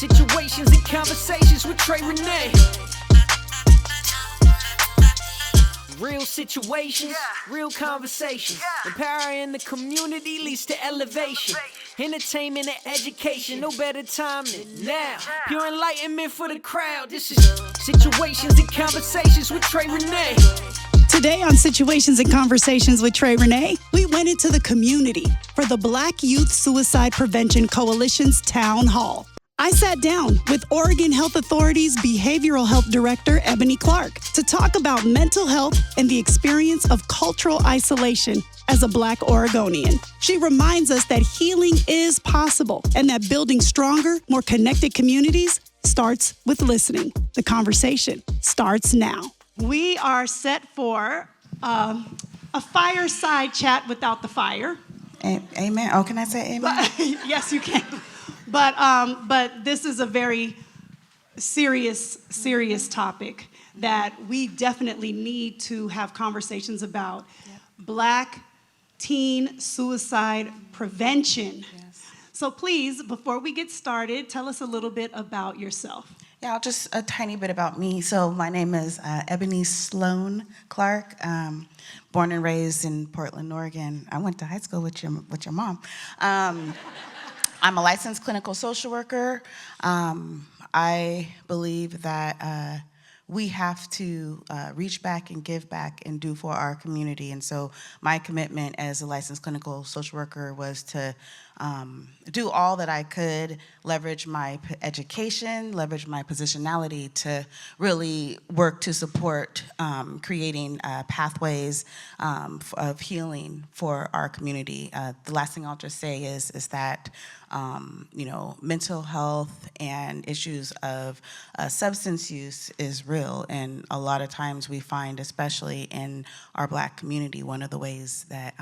Situations and conversations with Trey Renee. Real situations, real conversations. Empowering the community leads to elevation. Entertainment and education, no better time than now. Pure enlightenment for the crowd. This is Situations and Conversations with Trey Renee. Today on Situations and Conversations with Trey Renee, we went into the community for the Black Youth Suicide Prevention Coalition's Town Hall. I sat down with Oregon Health Authority's Behavioral Health Director, Ebony Clarke, to talk about mental health and the experience of cultural isolation as a Black Oregonian. She reminds us that healing is possible and that building stronger, more connected communities starts with listening. The conversation starts now. We are set for a fireside chat without the fire. Amen. Oh, can I say amen? Yes, you can. But this is a very serious topic that we definitely need to have conversations about. Yep. Black teen suicide prevention. Yes. So please, before we get started, tell us a little bit about yourself. Yeah, just a tiny bit about me. So my name is Ebony Clarke, born and raised in Portland, Oregon. I went to high school with your mom. I'm a licensed clinical social worker. I believe that we have to reach back and give back and do for our community. And so my commitment as a licensed clinical social worker was to do all that I could, leverage my education, leverage my positionality to really work to support creating pathways of healing for our community. The last thing I'll just say is that mental health and issues of substance use is real, and a lot of times we find, especially in our Black community, one of the ways that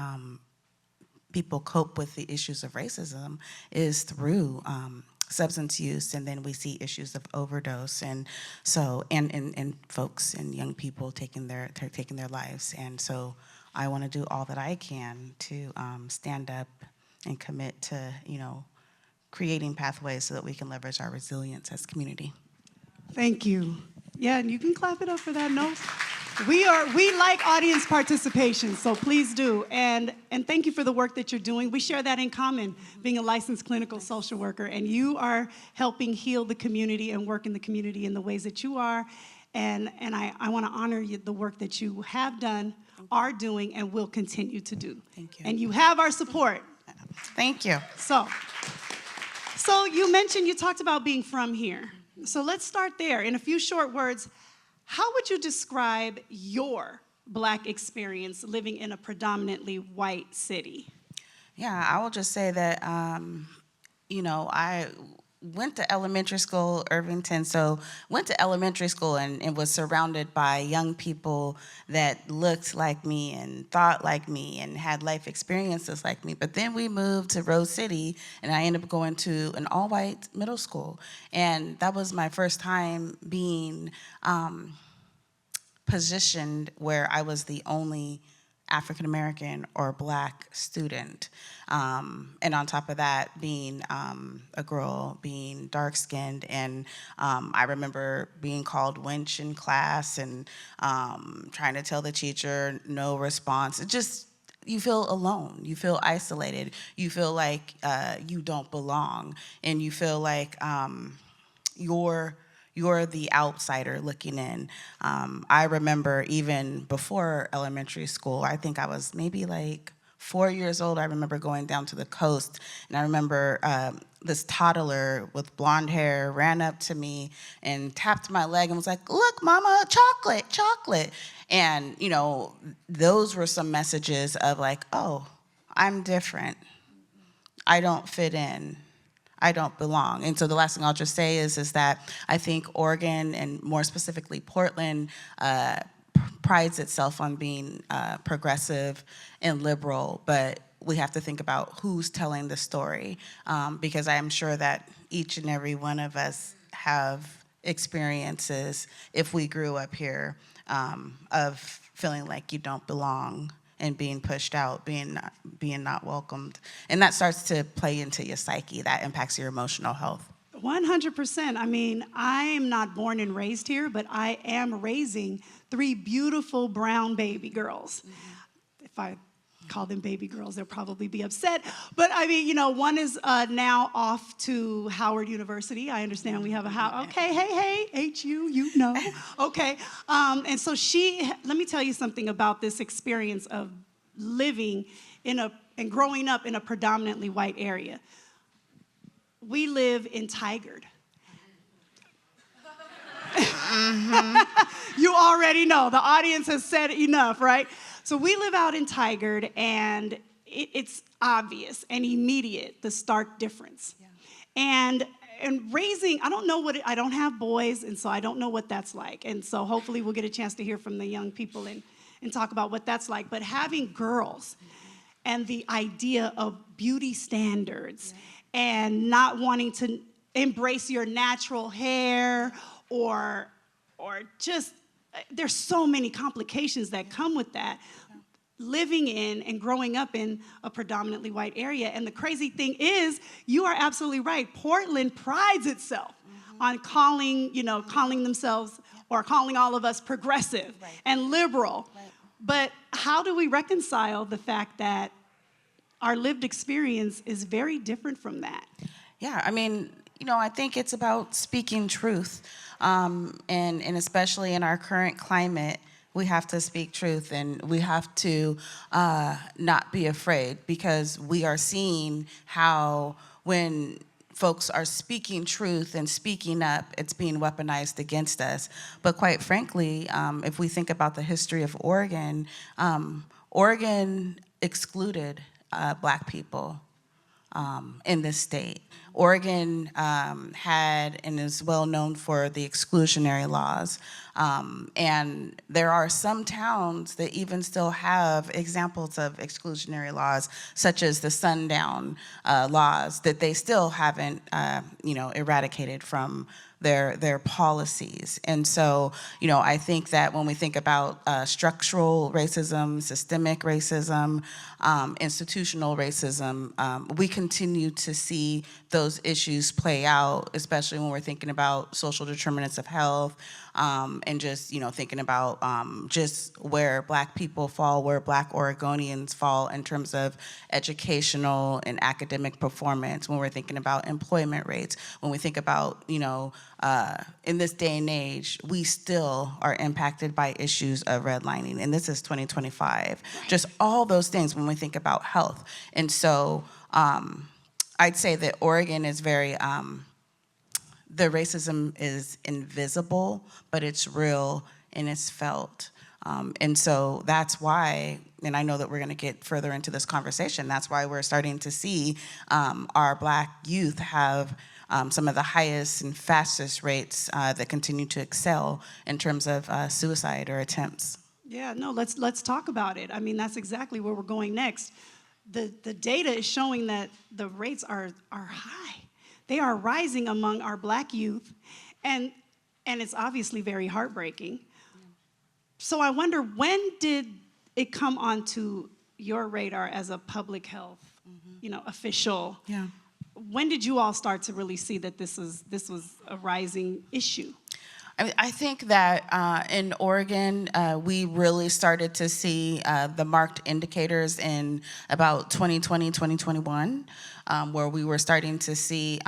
people cope with the issues of racism is through substance use, and then we see issues of overdose, and so and folks and young people taking their lives. And so I want to do all that I can to stand up and commit to creating pathways so that we can leverage our resilience as a community. Thank you. Yeah, and you can clap it up for that. No, we like audience participation, so please do. And thank you for the work that you're doing. We share that in common, being a licensed clinical social worker, and you are helping heal the community and work in the community in the ways that you are. And I want to honor you, the work that you have done, are doing, and will continue to do. Thank you. And you have our support. Thank you. So you talked about being from here. So let's start there. In a few short words, how would you describe your Black experience living in a predominantly white city? Yeah, I will just say that, I went to elementary school, Irvington, so went to elementary school and was surrounded by young people that looked like me and thought like me and had life experiences like me. But then we moved to Rose City, and I ended up going to an all-white middle school. And that was my first time being positioned where I was the only African American or Black student. And on top of that, being a girl, being dark skinned, and I remember being called wench in class and trying to tell the teacher, no response. It just, you feel alone, you feel isolated, you feel like you don't belong, and you feel like you're the outsider looking in. I remember even before elementary school, I think I was maybe like 4 years old. I remember going down to the coast, and I remember this toddler with blonde hair ran up to me and tapped my leg and was like, "Look, mama, chocolate." And, those were some messages of like, oh, I'm different. I don't fit in. I don't belong. And so the last thing I'll just say is that I think Oregon, and more specifically Portland, prides itself on being progressive and liberal, but we have to think about who's telling the story, because I am sure that each and every one of us have experiences, if we grew up here, of feeling like you don't belong and being pushed out, being not welcomed. And that starts to play into your psyche. That impacts your emotional health. 100%. I mean, I am not born and raised here, but I am raising 3 beautiful brown baby girls. If I call them baby girls, they'll probably be upset. But I mean, one is now off to Howard University. I understand we have a Howard. Okay, hey, HU, Okay. And so let me tell you something about this experience of living and growing up in a predominantly white area. We live in Tigard. You already know. The audience has said enough, right? So we live out in Tigard, and it's obvious and immediate, the stark difference. Yeah. And raising, I don't have boys, and so I don't know what that's like. And so hopefully we'll get a chance to hear from the young people and talk about what that's like. But having girls and the idea of beauty standards and not wanting to embrace your natural hair or just, there's so many complications that come with that. Living in and growing up in a predominantly white area. And the crazy thing is, you are absolutely right. Portland prides itself on calling themselves or calling all of us progressive and liberal. Right. But how do we reconcile the fact that our lived experience is very different from that? Yeah, I mean, I think it's about speaking truth. And especially in our current climate, we have to speak truth, and we have to not be afraid, because we are seeing how when folks are speaking truth and speaking up, it's being weaponized against us. But quite frankly, if we think about the history of Oregon, Oregon excluded Black people in this state. Oregon had and is well known for the exclusionary laws. And there are some towns that even still have examples of exclusionary laws, such as the sundown laws, that they still haven't, eradicated from their policies. And so, I think that when we think about structural racism, systemic racism, institutional racism, we continue to see those issues play out, especially when we're thinking about social determinants of health, and just, thinking about just where Black people fall, where Black Oregonians fall in terms of educational and academic performance, when we're thinking about employment rates, when we think about, in this day and age, we still are impacted by issues of redlining, and this is 2025. Just all those things when we think about health. And so I'd say that Oregon is very, the racism is invisible, but it's real and it's felt. And so that's why, and I know that we're going to get further into this conversation, that's why we're starting to see our Black youth have some of the highest and fastest rates that continue to excel in terms of suicide or attempts. Yeah, no, let's talk about it. I mean, that's exactly where we're going next. The data is showing that the rates are high. They are rising among our Black youth, and it's obviously very heartbreaking. So I wonder, when did it come onto your radar as a public health, official? Yeah. When did you all start to really see that this was a rising issue? I think that in Oregon, we really started to see the marked indicators in about 2020, 2021, where we were starting to see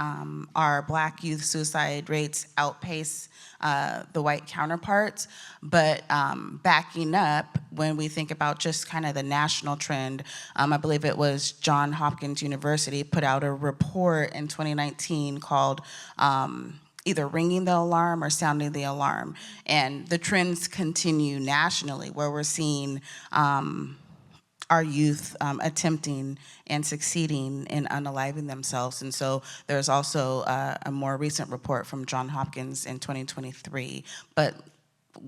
our Black youth suicide rates outpace the white counterparts. But backing up, when we think about just kind of the national trend, I believe it was Johns Hopkins University put out a report in 2019 called either ringing the alarm or sounding the alarm. And the trends continue nationally, where we're seeing our youth attempting and succeeding in unaliving themselves. And so there's also a more recent report from Johns Hopkins in 2023, but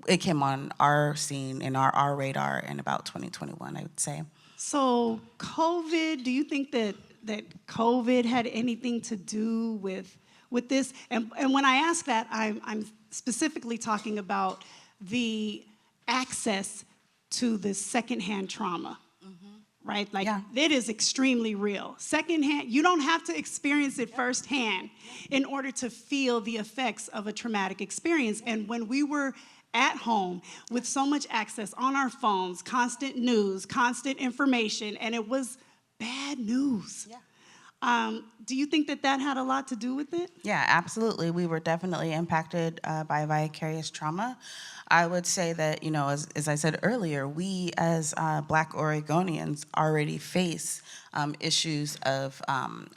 it came on our scene and our radar in about 2021, I would say. So COVID, do you think that COVID had anything to do with this? And when I ask that, I'm specifically talking about the access to the secondhand trauma. right? Like, Yeah. it is extremely real. Secondhand, you don't have to experience it firsthand in order to feel the effects of a traumatic experience. And when we were at home with so much access on our phones, constant news, constant information, and it was bad news. Yeah. Do you think that that had a lot to do with it? Yeah, absolutely. We were definitely impacted by vicarious trauma. I would say that, as I said earlier, we as Black Oregonians already face issues of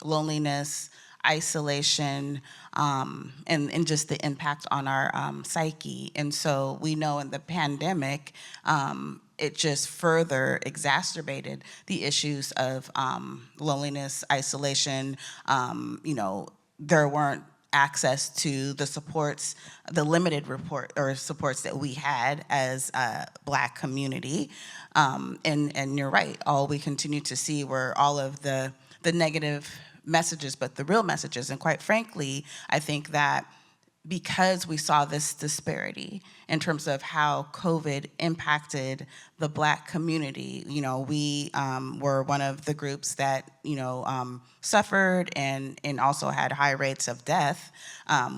loneliness, isolation, and just the impact on our psyche. And so we know in the pandemic, it just further exacerbated the issues of loneliness, isolation. There weren't access to the supports, the limited supports that we had as a Black community. And you're right, all we continue to see were all of the negative messages, but the real messages. And quite frankly, I think that because we saw this disparity in terms of how COVID impacted the Black community, we were one of the groups that, suffered and also had high rates of death.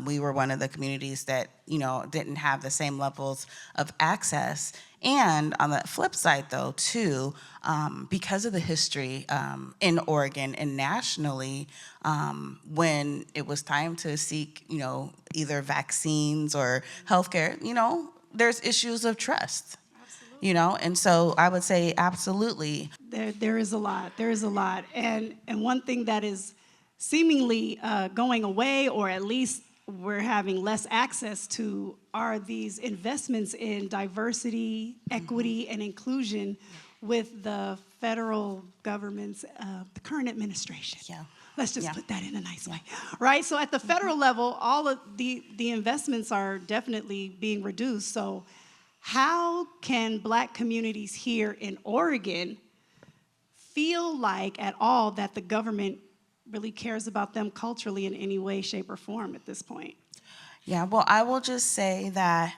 We were one of the communities that, didn't have the same levels of access. And on the flip side, though, too, because of the history in Oregon and nationally, when it was time to seek, either vaccines or healthcare, there's issues of trust. Absolutely. And so I would say absolutely. There is a lot. There is a lot. And one thing that is seemingly going away, or at least we're having less access to, are these investments in diversity, equity, and inclusion with the federal government's the current administration. Yeah. Let's just put that in a nice way, right? So at the federal level, all of the investments are definitely being reduced. So how can Black communities here in Oregon feel like at all that the government really cares about them culturally in any way, shape, or form at this point? Yeah, well, I will just say that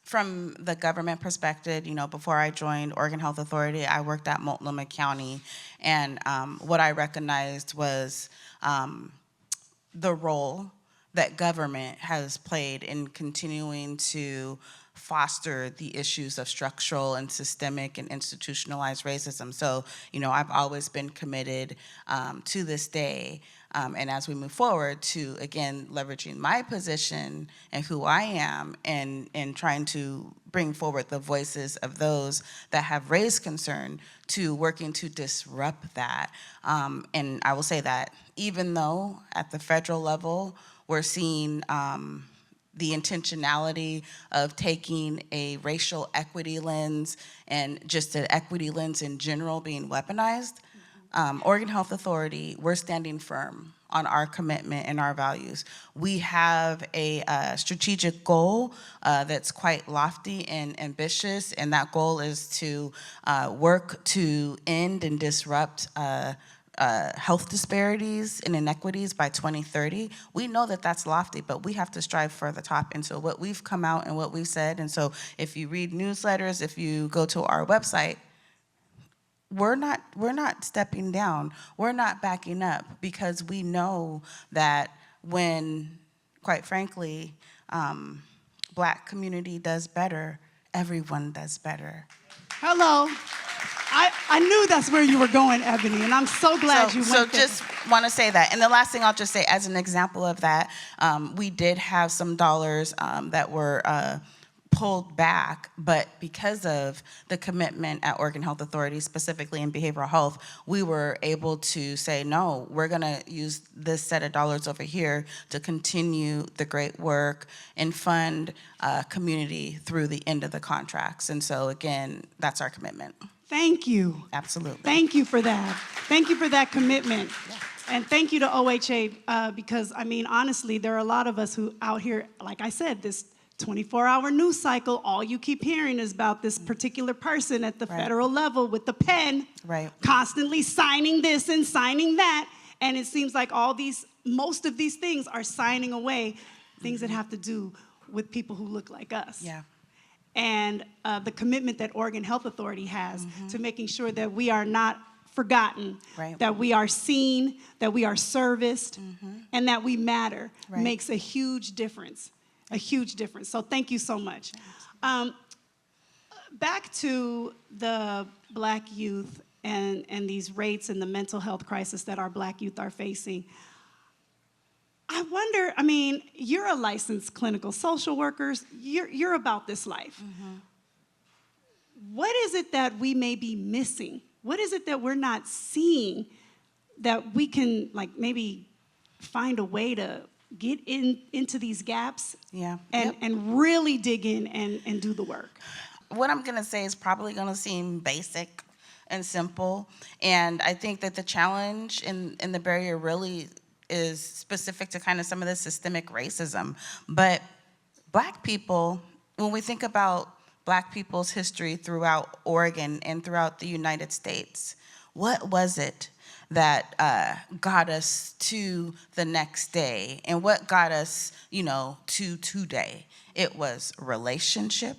from the government perspective, before I joined Oregon Health Authority, I worked at Multnomah County, and what I recognized was the role that government has played in continuing to foster the issues of structural and systemic and institutionalized racism. So, I've always been committed to this day, and as we move forward, to, again, leveraging my position and who I am and trying to bring forward the voices of those that have raised concern, to working to disrupt that. And I will say that even though at the federal level, we're seeing the intentionality of taking a racial equity lens and just an equity lens in general being weaponized, Oregon Health Authority, we're standing firm on our commitment and our values. We have a strategic goal that's quite lofty and ambitious, and that goal is to work to end and disrupt health disparities and inequities by 2030. We know that that's lofty, but we have to strive for the top. And so what we've come out and what we've said, and so if you read newsletters, if you go to our website, we're not stepping down. We're not backing up, because we know that when, quite frankly, Black community does better, everyone does better. Hello. I knew that's where you were going, Ebony, and I'm so glad you went there. So just want to say that. And the last thing I'll just say, as an example of that, we did have some dollars that were pulled back, but because of the commitment at Oregon Health Authority, specifically in behavioral health, we were able to say, no, we're gonna use this set of dollars over here to continue the great work and fund community through the end of the contracts. And so again, that's our commitment. Thank you. Absolutely. Thank you for that. Thank you for that commitment. Yeah. And thank you to OHA, because, honestly, there are a lot of us who out here, like I said, this 24-hour news cycle, all you keep hearing is about this particular person at the federal level with the pen, constantly signing this and signing that. And it seems like most of these things are signing away things that have to do with people who look like us. Yeah. and the commitment that Oregon Health Authority has to making sure that we are not forgotten, Right. that we are seen, that we are serviced, and that we matter Right. makes a huge difference, a huge difference. So thank you so much. Back to the Black youth and these rates and the mental health crisis that our Black youth are facing. I wonder, I mean, you're a licensed clinical social worker. You're about this life. What is it that we may be missing? What is it that we're not seeing that we can, like, maybe find a way to get into these gaps and really dig in and do the work? What I'm going to say is probably going to seem basic and simple. And I think that the challenge and the barrier really is specific to kind of some of the systemic racism. But Black people, when we think about Black people's history throughout Oregon and throughout the United States, what was it that got us to the next day? And what got us, to today? It was relationship.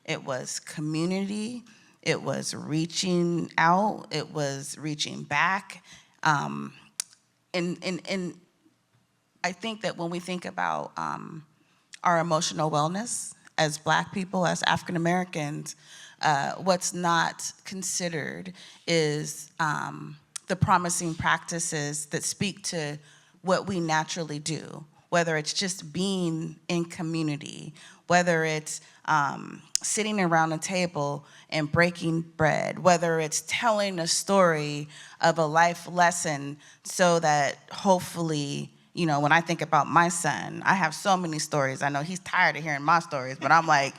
It was community. It was reaching out. It was reaching back. And I think that when we think about our emotional wellness as Black people, as African Americans, what's not considered is the promising practices that speak to what we naturally do, whether it's just being in community, whether it's sitting around a table and breaking bread, whether it's telling a story of a life lesson so that hopefully, when I think about my son, I have so many stories. I know he's tired of hearing my stories, but I'm like,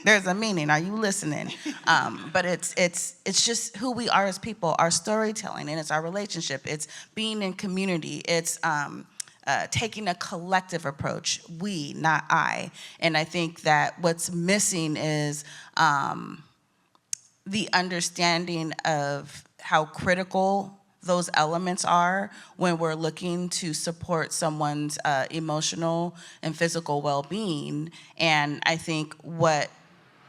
there's a meaning. Are you listening? But it's just who we are as people, our storytelling, and it's our relationship. It's being in community. It's taking a collective approach, we, not I. And I think that what's missing is the understanding of how critical those elements are when we're looking to support someone's emotional and physical well-being. And I think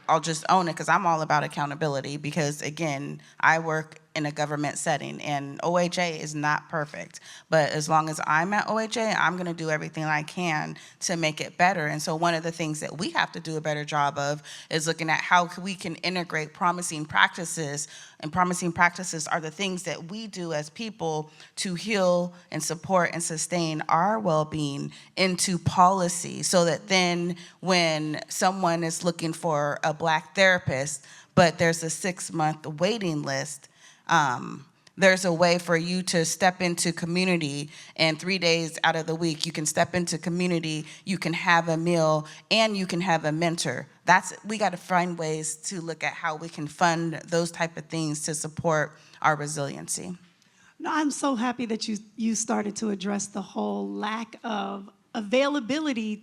I'll just own it because I'm all about accountability because, again, I work in a government setting and OHA is not perfect. But as long as I'm at OHA, I'm going to do everything I can to make it better. And so one of the things that we have to do a better job of is looking at how we can integrate promising practices. And promising practices are the things that we do as people to heal and support and sustain our well-being into policy so that then when someone is looking for a Black therapist, but there's a 6-month waiting list, there's a way for you to step into community, and 3 days out of the week you can step into community, you can have a meal, and you can have a mentor. We got to find ways to look at how we can fund those type of things to support our resiliency. No, I'm so happy that you started to address the whole lack of availability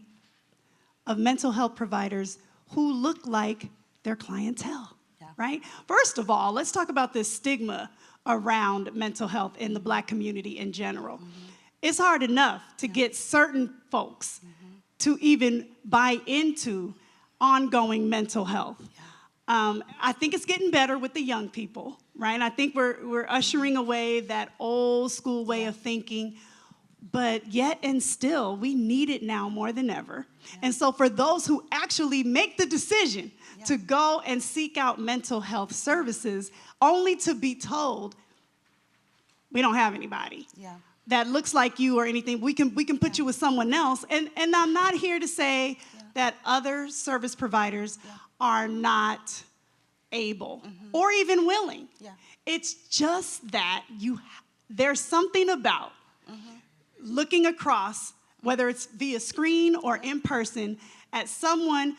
of mental health providers who look like their clientele. Right? First of all, let's talk about this stigma around mental health in the Black community in general. It's hard enough to get certain folks to even buy into ongoing mental health. I think it's getting better with the young people, right? I think we're ushering away that old school way of thinking, but yet and still, we need it now more than ever. And so for those who actually make the decision to go and seek out mental health services, only to be told, we don't have anybody that looks like you or anything. We can put you with someone else. And I'm not here to say that other service providers are not able or even willing. It's just that there's something about looking across, whether it's via screen or in person, at someone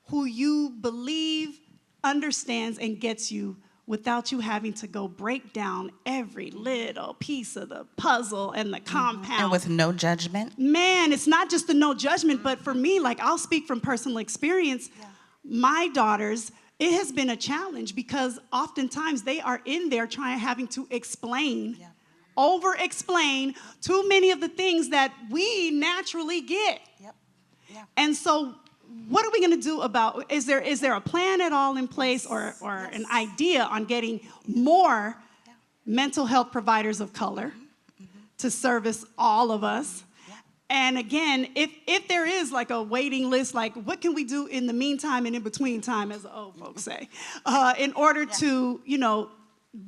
who you believe understands and gets you without you having to go break down every little piece of the puzzle and the compound. And with no judgment. Man, it's not just the no judgment, but for me, like, I'll speak from personal experience. My daughters, it has been a challenge because oftentimes they are in there having to explain, over-explain too many of the things that we naturally get. And so what are we going to do about, is there a plan at all in place or an idea on getting more mental health providers of color to service all of us? And again, if there is like a waiting list, like what can we do in the meantime and in between time, as the old folks say, in order to,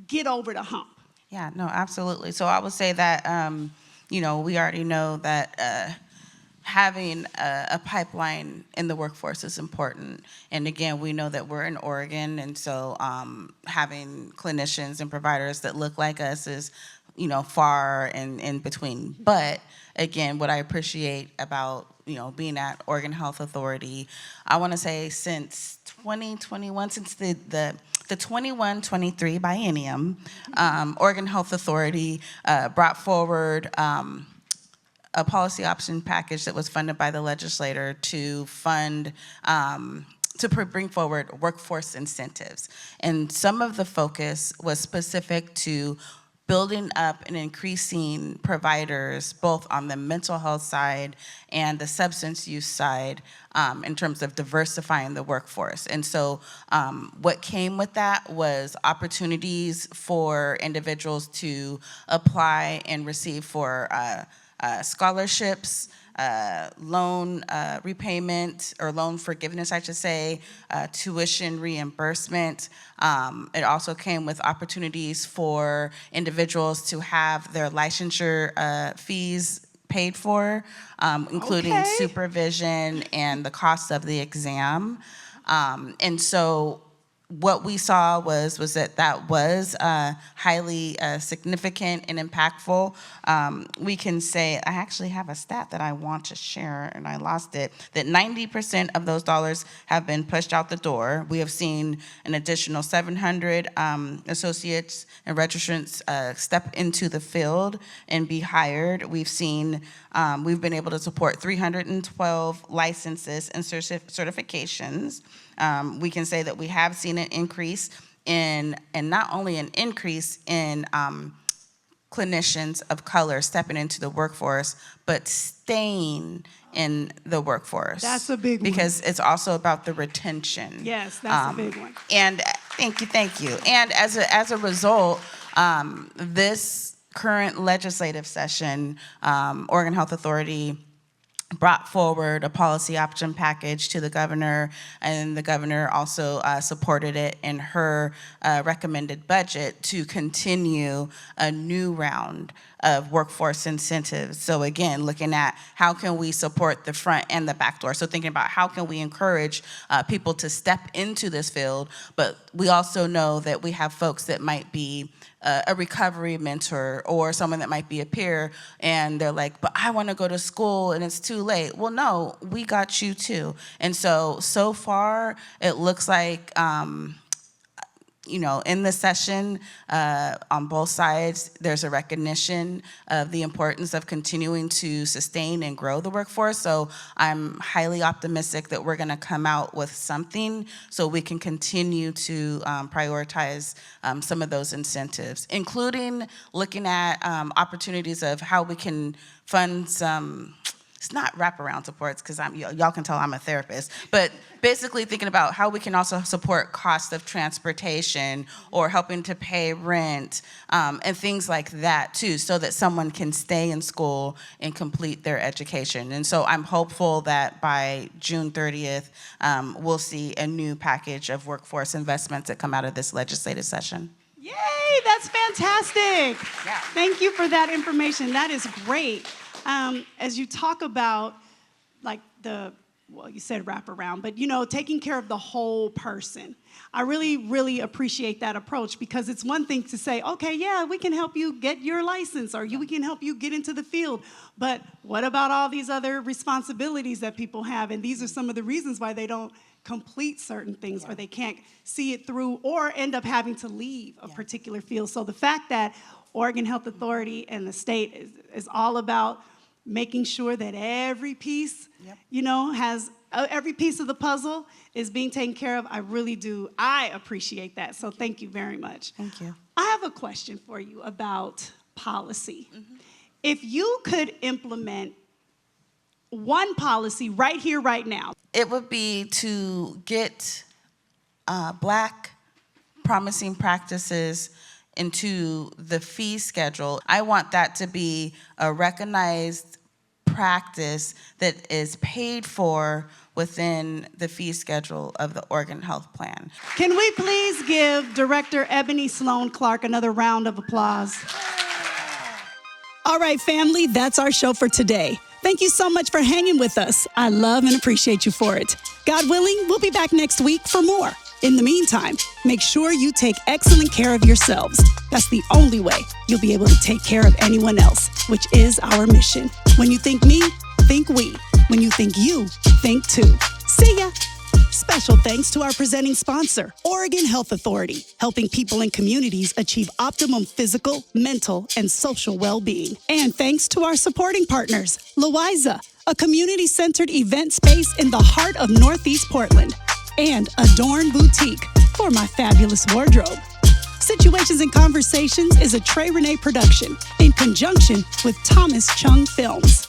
get over the hump? Yeah, no, absolutely. So I would say that, we already know that having a pipeline in the workforce is important. And again, we know that we're in Oregon, and so having clinicians and providers that look like us is, far and in between. But again, what I appreciate about, being at Oregon Health Authority, I want to say since 2021, since the 21-23 biennium, Oregon Health Authority brought forward a policy option package that was funded by the legislator to fund bring forward workforce incentives. And some of the focus was specific to building up and increasing providers both on the mental health side and the substance use side in terms of diversifying the workforce. And so what came with that was opportunities for individuals to apply and receive for scholarships, loan repayment, or loan forgiveness, I should say, tuition reimbursement. It also came with opportunities for individuals to have their licensure fees paid for, including supervision and the cost of the exam. And so what we saw was that was highly significant and impactful. We can say, I actually have a stat that I want to share, and I lost it, that 90% of those dollars have been pushed out the door. We have seen an additional 700 associates and registrants step into the field and be hired. We've been able to support 312 licenses and certifications. We can say that we have seen an increase and not only an increase in clinicians of color stepping into the workforce, but staying in the workforce. That's a big one. Because it's also about the retention. Yes, that's a big one. And thank you. And as a result, this current legislative session, Oregon Health Authority brought forward a policy option package to the governor, and the governor also supported it in her recommended budget to continue a new round of workforce incentives. So again, looking at how can we support the front and the back door. So thinking about how can we encourage people to step into this field, but we also know that we have folks that might be a recovery mentor or someone that might be a peer, and they're like, but I want to go to school and it's too late. Well, no, we got you too. And so far, it looks like, in the session, on both sides, there's a recognition of the importance of continuing to sustain and grow the workforce. So I'm highly optimistic that we're going to come out with something so we can continue to prioritize some of those incentives, including looking at opportunities of how we can fund some. It's not wraparound supports, because y'all can tell I'm a therapist, but basically thinking about how we can also support cost of transportation or helping to pay rent and things like that too, so that someone can stay in school and complete their education. And so I'm hopeful that by June 30th, we'll see a new package of workforce investments that come out of this legislative sesssion. Yay, that's fantastic. Yeah. Thank you for that information. That is great. As you talk about, like, you said wraparound, but, taking care of the whole person. I really, really appreciate that approach, because it's one thing to say, okay, yeah, we can help you get your license, or we can help you get into the field. But what about all these other responsibilities that people have? And these are some of the reasons why they don't complete certain things, or they can't see it through, or end up having to leave a particular field. So the fact that Oregon Health Authority and the state is all about making sure that every piece, has every piece of the puzzle is being taken care of. I appreciate that. So thank you very much. Thank you. I have a question for you about policy. Mm-hmm. If you could implement one policy right here, right now, It would be to get Black promising practices into the fee schedule. I want that to be a recognized practice that is paid for within the fee schedule of the Oregon Health Plan. Can we please give Director Ebony Clarke another round of applause? All right, family, that's our show for today. Thank you so much for hanging with us. I love and appreciate you for it. God willing, we'll be back next week for more. In the meantime, make sure you take excellent care of yourselves. That's the only way you'll be able to take care of anyone else, which is our mission. When you think me, think we. When you think you, think too. See ya. Special thanks to our presenting sponsor, Oregon Health Authority, helping people and communities achieve optimum physical, mental, and social well-being. And thanks to our supporting partners, Louisa, a community-centered event space in the heart of Northeast Portland, and Adorn Boutique for my fabulous wardrobe. Situations and Conversations is a Trey Renee production in conjunction with Thomas Chung Films.